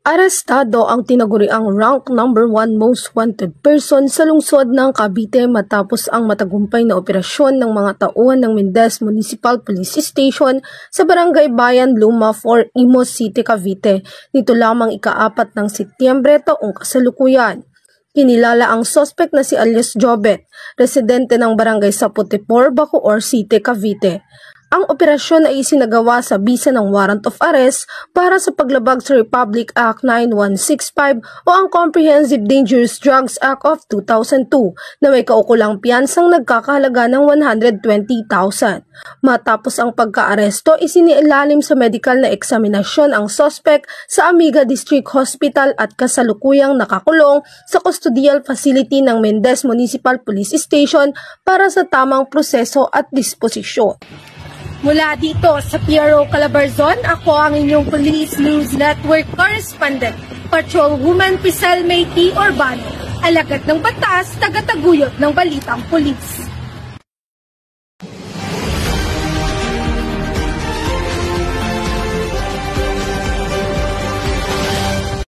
Arestado ang tinaguriang rank number 1 most wanted person sa lungsod ng Cavite matapos ang matagumpay na operasyon ng mga tauhan ng Mendez Municipal Police Station sa Barangay Bayan Luma 4, Imus City, Cavite. Nito lamang ika-4 ng Setyembre taong kasalukuyan. Kinilala ang suspect na si Alias Jobet, residente ng Barangay Sapotipor, Bacoor City, Cavite. Ang operasyon ay isinagawa sa bisa ng warrant of arrest para sa paglabag sa Republic Act 9165 o ang Comprehensive Dangerous Drugs Act of 2002 na may kaukulang piyansang nagkakahalaga ng 120,000. Matapos ang pagka-aresto, isinilalim sa medical na eksaminasyon ang suspect sa Amiga District Hospital at kasalukuyang nakakulong sa custodial facility ng Mendez Municipal Police Station para sa tamang proseso at disposisyon. Mula dito sa PRO Calabarzon, ako ang inyong Police News Network Correspondent, Patrolwoman Pisel May T. Urbano, alagad ng batas, tagataguyod ng balitang pulis.